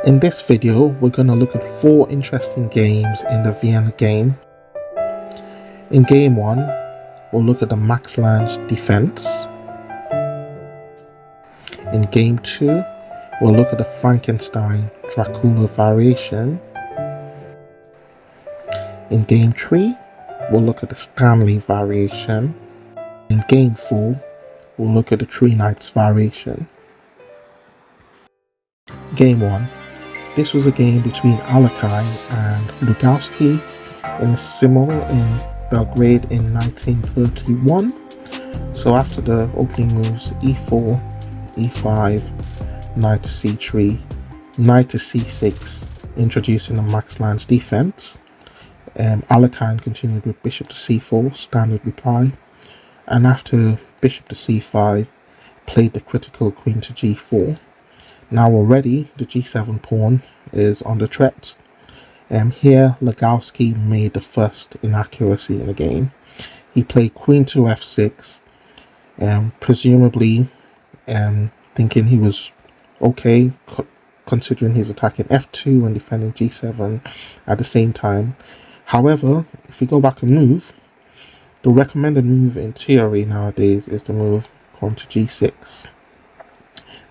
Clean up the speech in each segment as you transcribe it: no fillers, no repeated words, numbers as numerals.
In this video, we're going to look at 4 interesting games in the Vienna game. In game 1, we'll look at the max Lange defense. In game 2, we'll look at the Frankenstein Dracula variation. In game 3, we'll look at the Stanley variation. In game 4, we'll look at the Three Knights variation. Game 1. This was a game between Alekhine and Lugowski in a simul in Belgrade in 1931. So after the opening moves e4, e5, knight to c3, knight to c6, introducing the max Lange defense, Alekhine continued with bishop to c4, standard reply, and after bishop to c5, played the critical queen to g4. Now already the g7 pawn is on the threat. Here Lugowski made the first inaccuracy in the game. He played queen to f6, presumably thinking he was okay, considering he's attacking f2 and defending g7 at the same time. However, if we go back and move, the recommended move in theory nowadays is to move pawn to g6,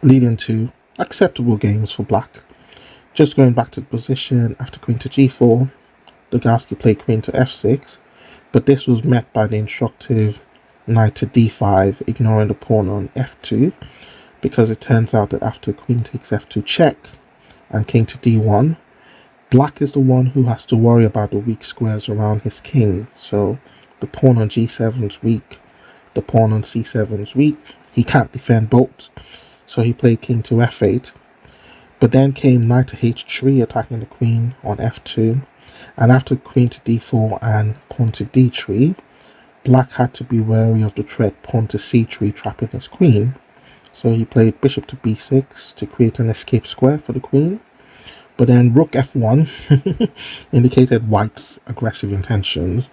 leading to acceptable games for black. Just going back to the position, after queen to g4, Lugowski played queen to f6, but this was met by the instructive knight to d5, ignoring the pawn on f2, because it turns out that after queen takes f2 check and king to d1, black is the one who has to worry about the weak squares around his king. So the pawn on g7 is weak, the pawn on c7 is weak, he can't defend both. So he played king to f8, but then came knight to h3, attacking the queen on f2, and after queen to d4 and pawn to d3, black had to be wary of the threat pawn to c3 trapping his queen. So he played bishop to b6 to create an escape square for the queen, but then rook f1 indicated white's aggressive intentions,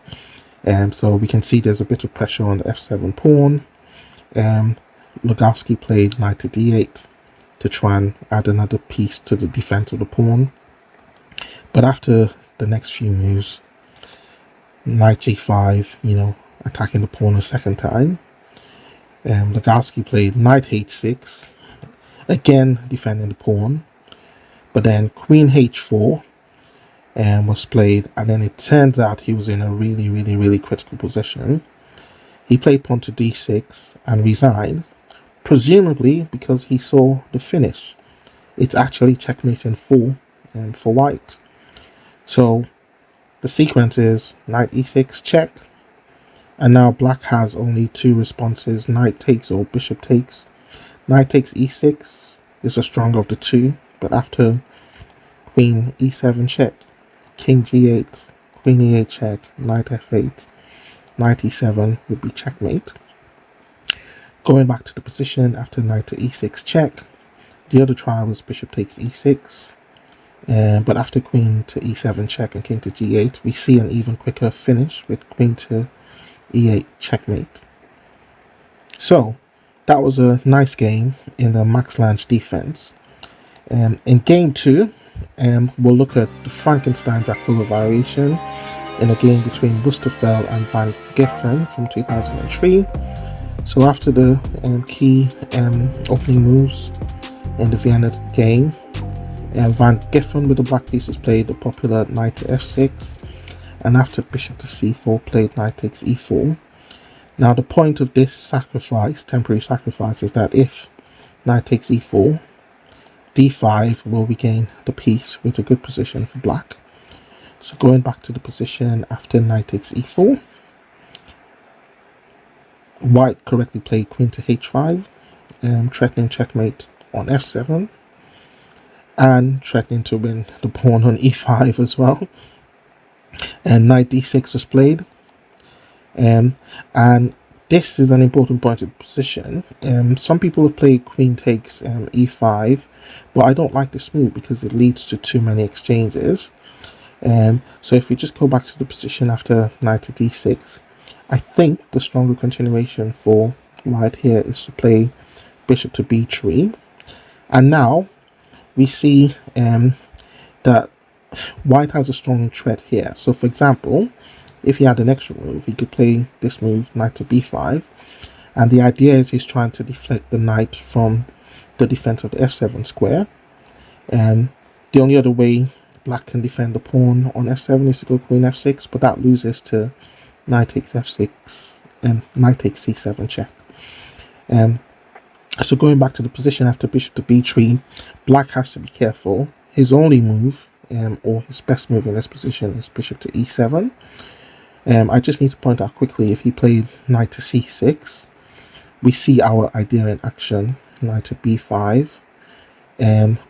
and so we can see there's a bit of pressure on the f7 pawn. Lugowski played knight to d8 to try and add another piece to the defense of the pawn. But after the next few moves, knight g5, attacking the pawn a second time, Lugowski played knight h6, again defending the pawn. But then queen h4 was played, and then it turns out he was in a really critical position. He played pawn to d6 and resigned, presumably because he saw the finish. It's actually checkmate in 4 for white. So the sequence is knight e6 check, and now black has only 2 responses: knight takes or bishop takes. Knight takes e6 is the stronger of the 2, but after queen e7 check, king g8, queen e8 check, knight f8, knight e7 would be checkmate. Going back to the position after knight to e6 check, the other trial was bishop takes e6, but after queen to e7 check and king to g8, we see an even quicker finish with queen to e8 checkmate. So that was a nice game in the max Lange defense. In game 2, we'll look at the Frankenstein Dracula variation in a game between Bustafel and Van Giffen from 2003. So after the key opening moves in the Vienna game, Van Giffen with the black pieces played the popular knight to f6, and after bishop to c4 played knight takes e4. Now the point of this sacrifice, temporary sacrifice, is that if knight takes e4, d5 will regain the piece with a good position for black. So going back to the position after knight takes e4, white correctly played queen to h5, threatening checkmate on f7, and threatening to win the pawn on e5 as well. And knight d6 was played, and this is an important point of the position. Some people have played queen takes e5, but I don't like this move because it leads to too many exchanges. So if we just go back to the position after knight to d6, I think the stronger continuation for white here is to play bishop to b3, and now we see that white has a strong threat here. So for example, if he had an extra move, he could play this move, knight to b5, and the idea is he's trying to deflect the knight from the defense of the f7 square. And the only other way black can defend the pawn on f7 is to go queen f6, but that loses to knight takes f6 and knight takes c7 check. So going back to the position after bishop to b3, black has to be careful. His only move, or his best move in this position, is bishop to e7. I just need to point out quickly, if he played knight to c6, we see our idea in action, knight to b5.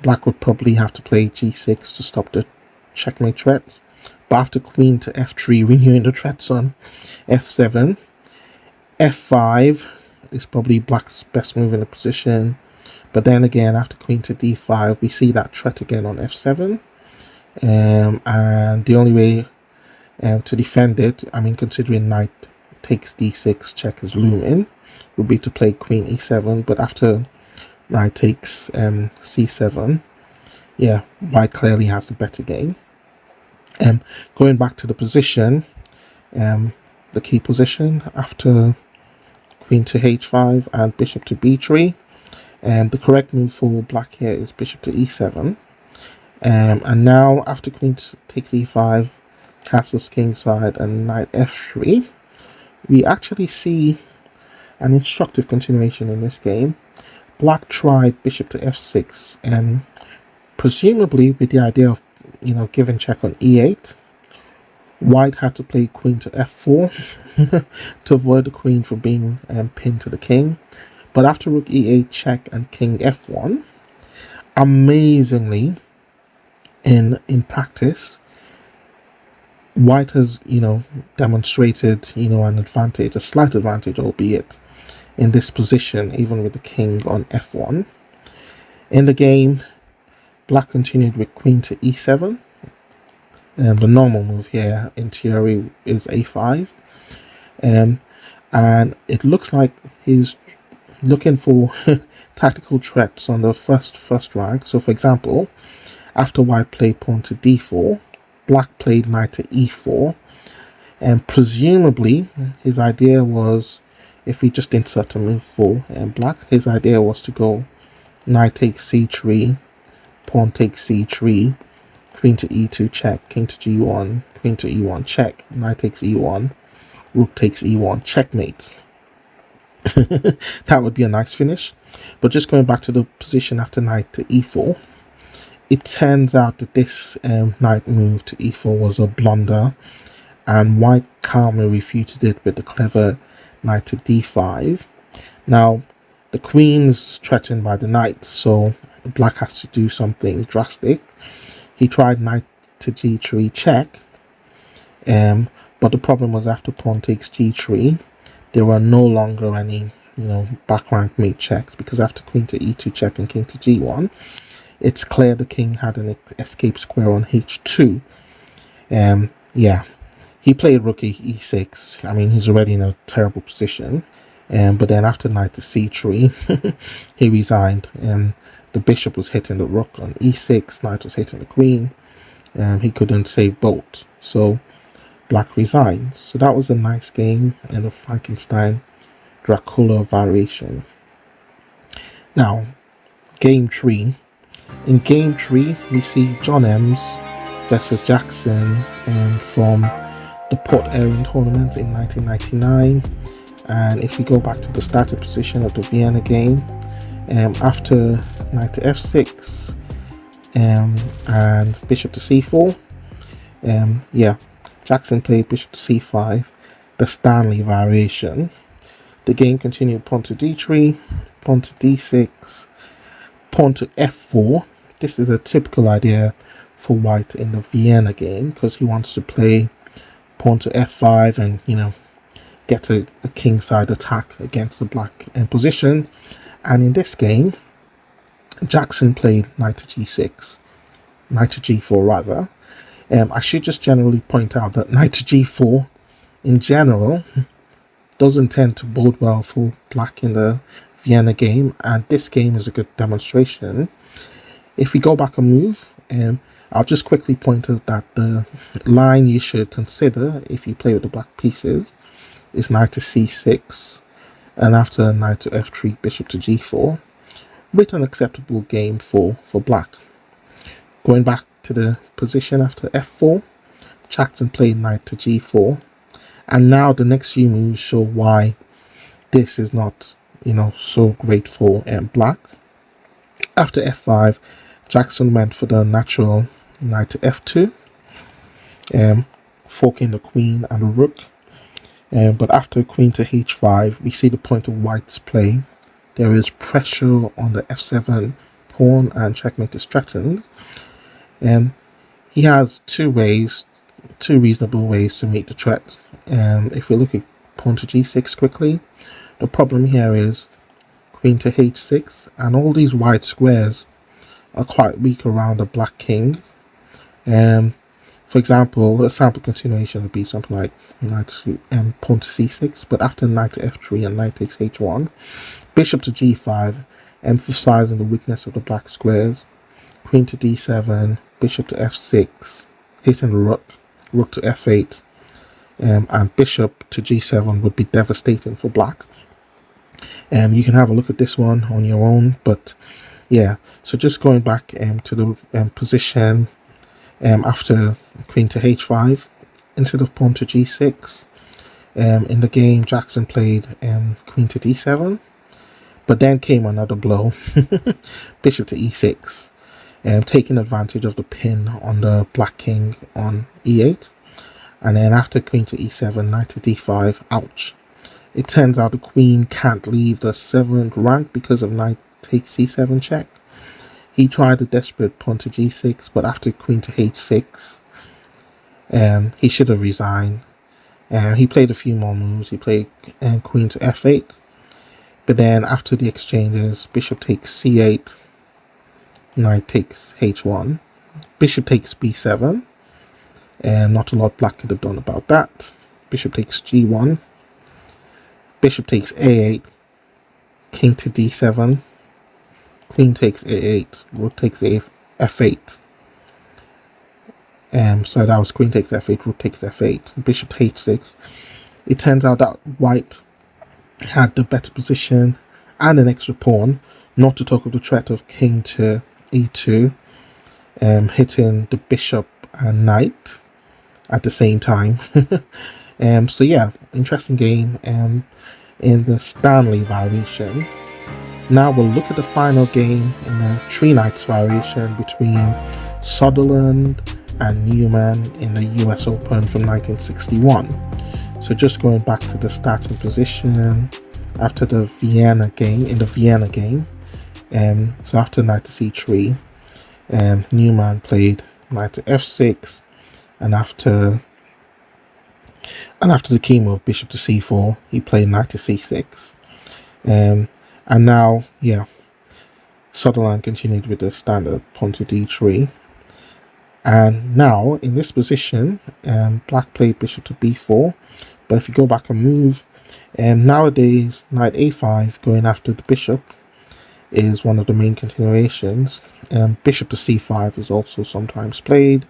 Black would probably have to play g6 to stop the checkmate threats. But after queen to f3, renewing the threats on f7, f5 is probably black's best move in the position. But then again, after queen to d5, we see that threat again on f7. And the only way to defend it, I mean, considering knight takes d6 check is looming, would be to play queen e7. But after knight takes c7, yeah, white clearly has the better game. Going back to the position, the key position after queen to h5 and bishop to b3, the correct move for black here is bishop to e7. And now after queen takes e5, castles kingside and knight f3, we actually see an instructive continuation in this game. Black tried bishop to f6, and presumably with the idea of, giving check on e8. White had to play queen to f4 to avoid the queen from being pinned to the king. But after rook e8 check and king f1, amazingly, in practice, white has, demonstrated, an advantage, a slight advantage, albeit, in this position, even with the king on f1. In the game, black continued with queen to e7. The normal move here, in theory, is a5. And it looks like he's looking for tactical threats on the first rank. So, for example, after white played pawn to d4, black played knight to e4. And presumably, his idea was, if we just insert a move for black, his idea was to go knight takes c3, pawn takes c3, queen to e2 check, king to g1, queen to e1 check, knight takes e1, rook takes e1, checkmate. That would be a nice finish. But just going back to the position after knight to e4, it turns out that this knight move to e4 was a blunder, and white calmly refuted it with the clever knight to d5. Now, the queen is threatened by the knight, so black has to do something drastic. He tried knight to g3 check, but the problem was after pawn takes g3, there were no longer any, back rank mate checks, because after queen to e2 check and king to g1, it's clear the king had an escape square on h2. Yeah, he played rook e6. I mean, he's already in a terrible position. But then after knight to c3, he resigned. The bishop was hitting the rook on e6, knight was hitting the queen. He couldn't save both, so black resigns. So that was a nice game and a Frankenstein Dracula variation. Now, game 3. In game 3, we see John Ems versus Jackson from the Port Erin tournament in 1999. And if we go back to the starting position of the Vienna game, after knight to f6 and bishop to c4, Jackson played bishop to c5, the Stanley variation. The game continued pawn to d3, pawn to d6, pawn to f4. This is a typical idea for white in the Vienna game, because he wants to play pawn to f5 and, get a kingside attack against the black position. And in this game, Jackson played knight to g6, knight to g4 rather. I should just generally point out that knight to g4 in general doesn't tend to bode well for black in the Vienna game, and this game is a good demonstration. If we go back a move, I'll just quickly point out that the line you should consider if you play with the black pieces is knight to c6, and after knight to f3, bishop to g4, with an acceptable game for black. Going back to the position after f4, Jackson played knight to g4, and now the next few moves show why this is not, so great for black. After f5, Jackson went for the natural knight to f2, forking the queen and the rook. But after queen to h5, we see the point of white's play. There is pressure on the f7 pawn and checkmate is threatened. He has two reasonable ways to meet the threat. If we look at pawn to g6 quickly, the problem here is queen to h6, and all these white squares are quite weak around the black king. For example, a sample continuation would be something like knight to pawn to c6, but after knight to f3 and knight takes h1, bishop to g5, emphasizing the weakness of the black squares, queen to d7, bishop to f6, hitting the rook to f8, and bishop to g7 would be devastating for black. You can have a look at this one on your own, but yeah, so just going back to the position after queen to h5 instead of pawn to g6. In the game, Jackson played queen to d7, but then came another blow, bishop to e6, taking advantage of the pin on the black king on e8, and then after queen to e7, knight to d5, ouch. It turns out the queen can't leave the 7th rank because of knight takes c7 check. He tried a desperate pawn to g6, but after queen to h6, he should have resigned. He played a few more moves. He played queen to f8, but then after the exchanges, bishop takes c8, knight takes h1, bishop takes b7, and not a lot black could have done about that. Bishop takes g1, bishop takes a8, king to d7, queen takes a8, rook takes f8. So that was queen takes f8, rook takes f8, bishop h6. It turns out that white had the better position and an extra pawn, not to talk of the threat of king to e2, hitting the bishop and knight at the same time. So yeah, interesting game in the Stanley variation. Now we'll look at the final game in the 3 knights variation between Sutherland and Newman in the US Open from 1961. So just going back to the starting position after the Vienna game, so after knight to c3, Newman played knight to f6, and after the key move bishop to c4, he played knight to c6. And now, yeah, Sutherland continued with the standard pawn to d3. And now, in this position, black played bishop to b4. But if you go back and move, nowadays, knight a5 going after the bishop is one of the main continuations. Bishop to c5 is also sometimes played.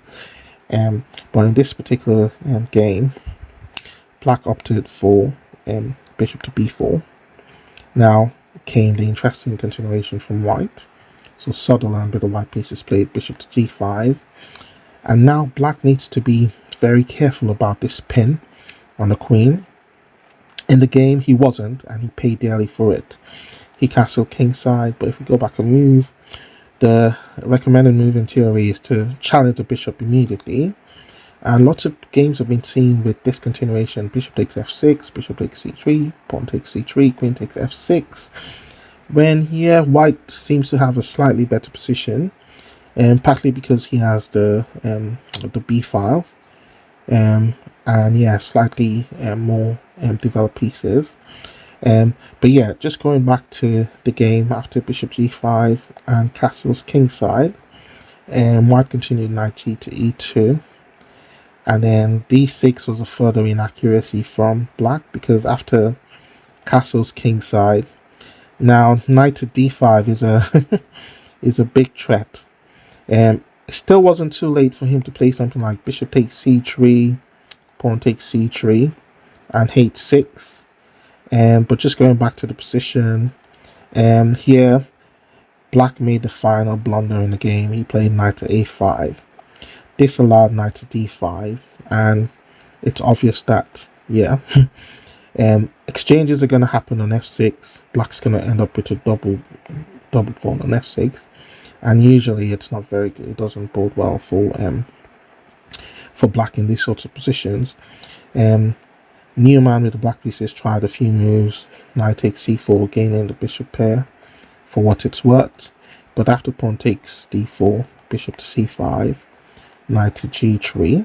But in this particular game, black opted for bishop to b4. Now came the interesting continuation from white. So Sutherland with the white pieces played bishop to g5. And now black needs to be very careful about this pin on the queen. In the game, he wasn't, and he paid dearly for it. He castled kingside, but if we go back and move, the recommended move in theory is to challenge the bishop immediately. And lots of games have been seen with this continuation. Bishop takes f6, bishop takes c3, pawn takes c3, queen takes f6. When here, white seems to have a slightly better position, partly because he has the b file, and yeah, slightly more developed pieces. But yeah, just going back to the game after bishop g5 and castles kingside, white continued knight g to e2. And then d6 was a further inaccuracy from black because after castles kingside, now knight to d5 is a is a big threat It still wasn't too late for him to play something like bishop takes c3, pawn takes c3, and h6. But just going back to the position, here black made the final blunder in the game. He played knight to a5. This allowed knight to d5, and it's obvious that, yeah, exchanges are going to happen on f6. Black's going to end up with a double pawn on f6, and usually it's not very good. It doesn't bode well for black in these sorts of positions. Newman with the black pieces tried a few moves. Knight takes c4, gaining the bishop pair for what it's worth, but after pawn takes d4, bishop to c5, knight to g3,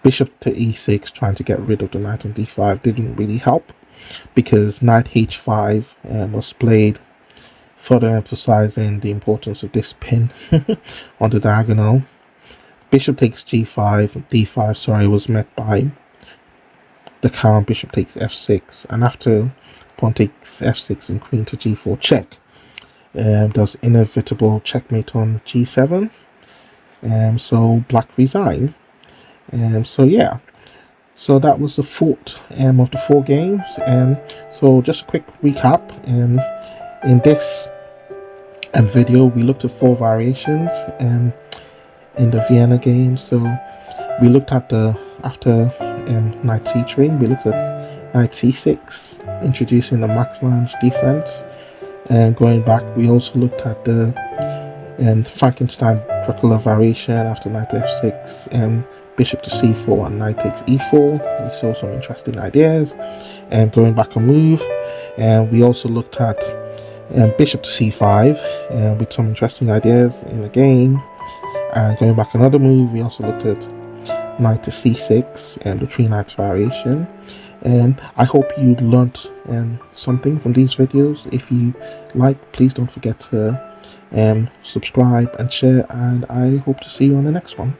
bishop to e6, trying to get rid of the knight on d5 didn't really help, because knight h5 was played, further emphasizing the importance of this pin on the diagonal. Bishop takes g5, d5, sorry, was met by the count bishop takes f6, and after pawn takes f6 and queen to g4 check, there's inevitable checkmate on g7. So black resigned. So yeah, so that was the fourth of the 4 games. So just a quick recap. In this video, we looked at 4 variations in the Vienna game. So we looked at after knight c3, we looked at knight c6, introducing the max lunge defense. And going back, we also looked at the Frankenstein Dracula variation after knight f6 and bishop to c4 and knight takes e4. We saw some interesting ideas. And going back a move, and we also looked at bishop to c5 with some interesting ideas in the game. And going back another move, we also looked at knight to c6 and the 3 knights variation. And I hope you learned something from these videos. If you like, please don't forget to subscribe and share, and I hope to see you on the next one.